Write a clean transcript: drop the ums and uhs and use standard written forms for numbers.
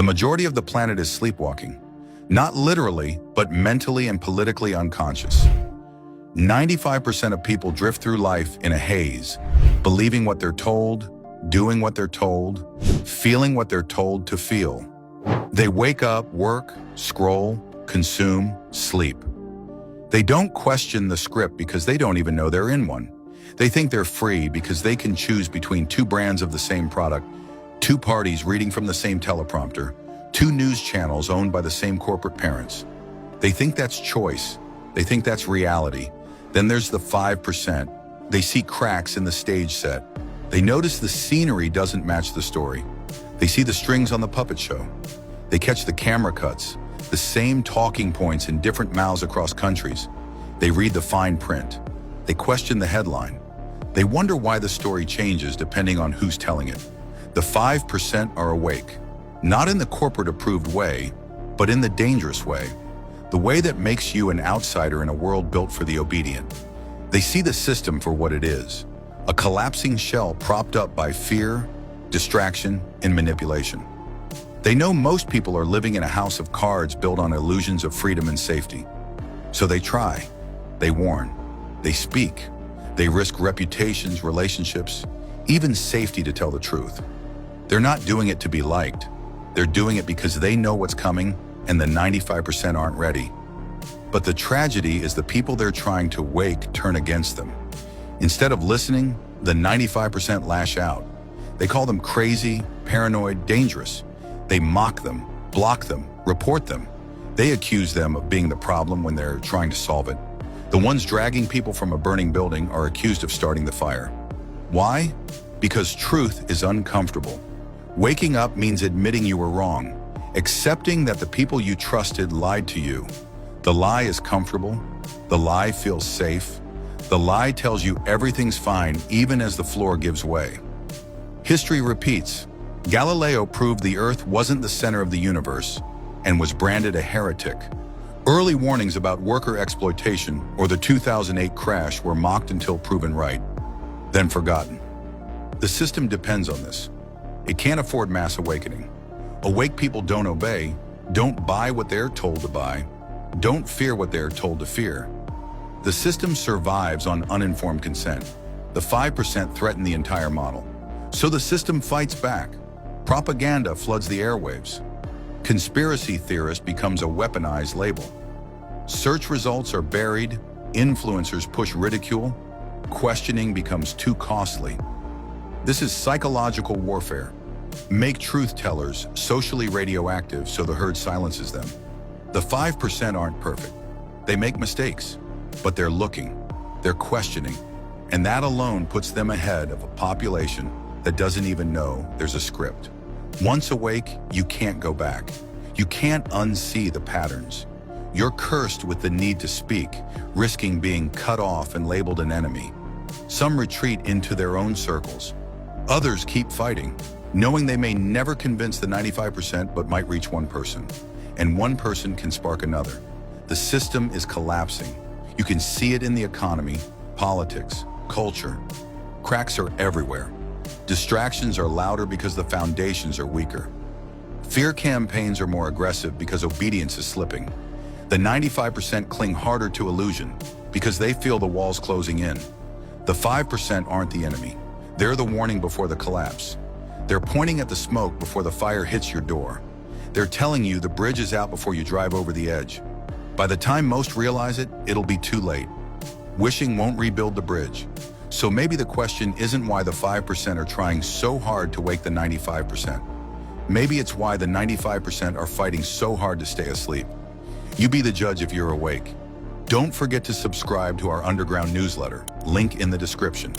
majority of the planet is sleepwalking. Not literally, but mentally and politically unconscious. 95% of people drift through life in a haze, believing what they're told, doing what they're told, feeling what they're told to feel. They wake up, work, scroll, consume, sleep. They don't question the script because they don't even know they're in one. They think they're free because they can choose between two brands of the same product, two parties reading from the same teleprompter, two news channels owned by the same corporate parents. They think that's choice. They think that's reality. Then there's the 5%. They see cracks in the stage set. They notice the scenery doesn't match the story. They see the strings on the puppet show. They catch the camera cuts, the same talking points in different mouths across countries. They read the fine print. They question the headline. They wonder why the story changes depending on who's telling it. The 5% are awake, not in the corporate-approved way, but in the dangerous way, the way that makes you an outsider in a world built for the obedient. They see the system for what it is, a collapsing shell propped up by fear, distraction, and manipulation. They know most people are living in a house of cards built on illusions of freedom and safety. So they try, they warn, they speak, they risk reputations, relationships, even safety to tell the truth. They're not doing it to be liked. They're doing it because they know what's coming and the 95% aren't ready. But the tragedy is the people they're trying to wake turn against them. Instead of listening, the 95% lash out. They call them crazy, paranoid, dangerous. They mock them, block them, report them. They accuse them of being the problem when they're trying to solve it. The ones dragging people from a burning building are accused of starting the fire. Why? Because truth is uncomfortable. Waking up means admitting you were wrong, accepting that the people you trusted lied to you. The lie is comfortable. The lie feels safe. The lie tells you everything's fine even as the floor gives way. History repeats. Galileo proved the Earth wasn't the center of the universe and was branded a heretic. Early warnings about worker exploitation or the 2008 crash were mocked until proven right, then forgotten. The system depends on this. It can't afford mass awakening. Awake people don't obey, don't buy what they're told to buy, don't fear what they're told to fear. The system survives on uninformed consent. The 5% threaten the entire model. So the system fights back. Propaganda floods the airwaves. Conspiracy theorist becomes a weaponized label. Search results are buried, influencers push ridicule, questioning becomes too costly. This is psychological warfare. Make truth tellers socially radioactive so the herd silences them. The 5% aren't perfect. They make mistakes, but they're looking, they're questioning, and that alone puts them ahead of a population that doesn't even know there's a script. Once awake, you can't go back. You can't unsee the patterns. You're cursed with the need to speak, risking being cut off and labeled an enemy. Some retreat into their own circles. Others keep fighting, knowing they may never convince the 95% but might reach one person. And one person can spark another. The system is collapsing. You can see it in the economy, politics, culture. Cracks are everywhere. Distractions are louder because the foundations are weaker. Fear campaigns are more aggressive because obedience is slipping. The 95% cling harder to illusion because they feel the walls closing in. The 5% aren't the enemy. They're the warning before the collapse. They're pointing at the smoke before the fire hits your door. They're telling you the bridge is out before you drive over the edge. By the time most realize it, it'll be too late. Wishing won't rebuild the bridge. So maybe the question isn't why the 5% are trying so hard to wake the 95%. Maybe it's why the 95% are fighting so hard to stay asleep. You be the judge if you're awake. Don't forget to subscribe to our underground newsletter, link in the description.